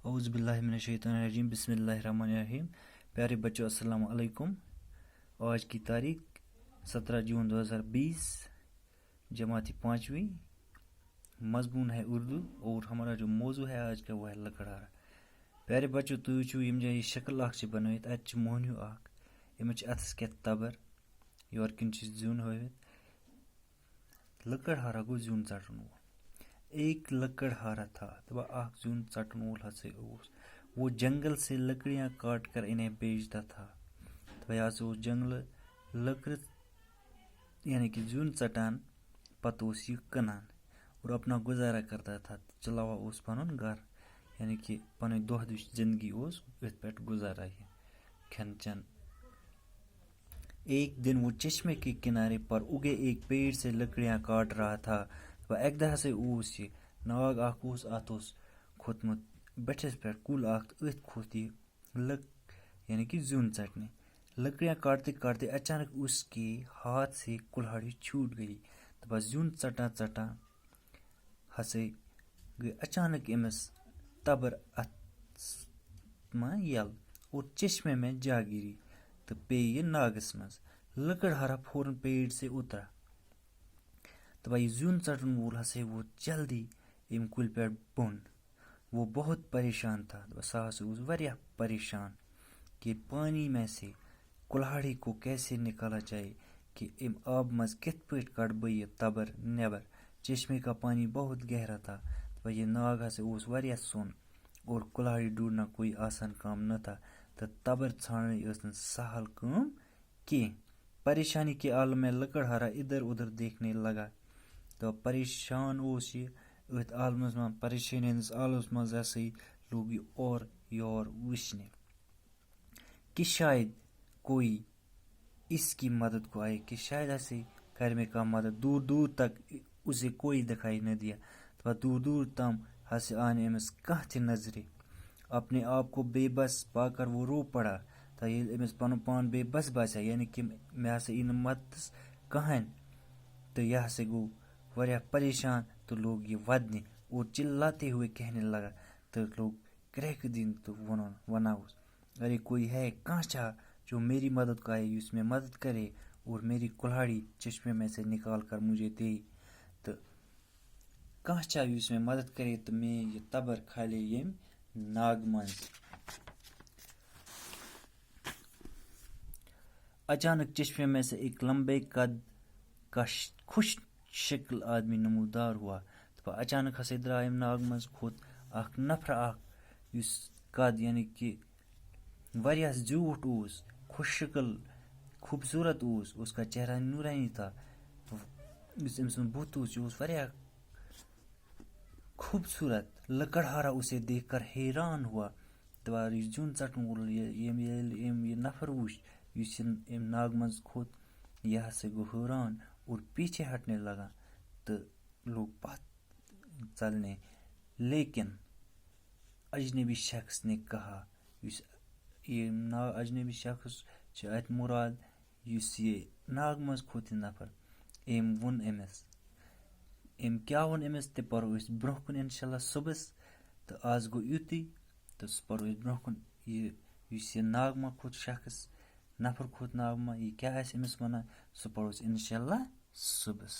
اعوذ باللہ من الشیطان الرجیم بسم اللہ الرحمن الرحیم. پیارے بچوں السلام علیکم. آج کی تاریخ 17 جون 2020، جماعت 5ویں. مضمون ہے اردو اور ہمارا جو موضوع ہے آج کا وہ ہے لکڑہارا. پیارے بچوں تُہۍ وٕچھِو یِم جایہِ شکل اکھ چھِ بنٲوِتھ، اَتہِ چھِ موہنیوٗ اکھ، یِمن چھِ اَتھس کٮ۪تھ تبر، یورٕ کِنۍ چھِ زیُن ہٲوِتھ. لکڑہارا گوٚو زیُن ژٹن وول. ایک لکڑہارا تھا دپان اکھ زیُن ژٹن وول ہسا اوس. وہ جنگل سے لکڑیاں کاٹ کر انہیں بیچتا تھا. دپان یہِ ہسا اوس جنگلہٕ لٔکرٕ یعنی کہ زیُن ژٹان، پتہٕ اوس یہِ کٕنان اور اپنا گُزارا کرتا تھا. چلاوان اوس پنُن گرٕ، یعنی کہ پنٕنۍ دۄہ دِش زندگی اوس أتھۍ پٮ۪ٹھ گُزاران یہِ کھٮ۪ن چٮ۪ن. ایک دن وہ چشمے کے کنارے پر اگے ایک پیڑ سے لکڑیاں کاٹ رہا تھا. اکہِ دۄہ ہسا اوس یہِ ناگ اکھ اوس، اتھ اوس کھوٚتمُت بٹھس پٮ۪ٹھ کُل اکھ تہٕ أتھۍ کھوٚت یہِ یعنی کہ زیُن ژٹنہِ. لکڑیاں کاٹتے کاٹتے اچانک اس کے ہاتھ سے کلہاڑی چھوٹ گئی. دپان زیُن ژٹان ژٹان ہسا گٔے اچانک أمِس تبر اتھس منٛز یَلہٕ اور چشمے میں جا گری تہٕ پیٚیہِ یہِ ناگس منٛز. لکڑہارا فوراً پیڑ سے اترا. دپان یہِ زیُن ژٹن وول ہسا ووت جلدی امہِ کُلہِ پٮ۪ٹھ بۄن. وہ بہت پریشان تھا. سُہ ہسا اوس واریاہ پریشان کہ پانی میں سے کُلہاڑی کو کیسے نکالا جائے، کہ ام آب منٛز کِتھ پٲٹھۍ کڑٕ بہٕ یہِ تبر نٮ۪بر. چشمے کا پانی بہت گہرا تھا. دپان یہِ ناگ ہسا اوس واریاہ سرٛوٚن اور کُلہاڑی ڈھونڈنا کوئی آسان کام نہ تھا. تہٕ تبر ژھانڈٕنۍ ٲس نہٕ سہل کٲم کینٛہہ. پریشانی کے عالم میں لکڑہارا ادھر ادھر دیکھنے لگا. تو پریشان اوس یہِ أتھۍ عالمس منٛز، پریشٲنی ہٕنٛدِس عالمس منٛز ہسا لوگ یہِ اور یور وٕچھنہِ کہ شاید کوئی اس کی مدد کو آئے، کہ شاید ہسا کرِ مےٚ کانٛہہ مدد. دور دور تک اسے کوئی دکھائی نہ دیا. دپان دور دور تام ہسا آو نہٕ أمِس کانٛہہ تہِ نظرِ. اپنے آپ کو بے بس پا کر وہ رو پڑا. تہٕ ییٚلہِ أمِس پنُن پان بے بس باسیو، یعنی کہ مےٚ ہسا یی نہٕ مدتس کٕہٕنۍ، تہٕ یہِ ہسا گوٚو واریاہ پریشان تہٕ لوگ یہِ ودنہِ اور چلاتے ہوئے کہنے لگا. تہٕ لوگ کرٛیٚکہٕ دِنۍ تہٕ ونان اوس ارے کوئی ہے، کانٛہہ چھا جو میری مدد کو آئے، یُس مےٚ مدد کرے اور میری کُلہاڑی چشمے میں سے نکال کر مجھے دے. تہٕ کانٛہہ چھا یُس مےٚ مدد کرے تہٕ میٛٲنۍ یہِ تبر کھالے ییٚمہِ ناگہٕ منٛز. اچانک چشمے میں سے ایک لمبے قد کا خوش شکل آدمی نمودار ہوا. دپان اچانک ہسا درٛاو امہِ ناگہٕ منٛز کھوٚت اکھ نفرا اکھ یُس قد یعنی کہ واریاہ زیوٗٹھ اوس، خوش شکل خوبصورت اوس. اس کا چہرہ نورانی تھا. یُس أمۍ سُنٛد بُتھ اوس یہِ اوس واریاہ خوبصورت. لکڑہارا اسے دیکھ کر حیران ہوا. دپان یہِ زیُن ژٹن وول ییٚلہِ أمۍ یہِ نفر وُچھ یُس أمۍ ناگہٕ منٛز کھوٚت، یہِ ہسا گوٚو حٲران اور پیچھے ہٹنے لگا تہٕ لوگ پتھ چلنے. لیکن اجنبی شخص نے کہا، یُس یہِ اجنبی شخص چھِ اتہِ مُراد یُس یہِ ناگہٕ منٛز کھوٚت یہِ نفر. أمۍ ووٚن أمِس، أمۍ کیٛاہ ووٚن أمِس تہِ پرو أسۍ برونٛہہ کُن انشاء اللہ صُبحس. تہٕ آز گوٚو یُتُے تہٕ سُہ پرو أسۍ برونٛہہ کُن. یہِ یُس یہِ ناگہٕ منٛز کھوٚت شخص، نفر کھوٚت ناگہٕ منٛز، یہِ کیٛاہ آسہِ أمِس ونان سُہ پرو أسۍ انشاء اللہ صُبحس.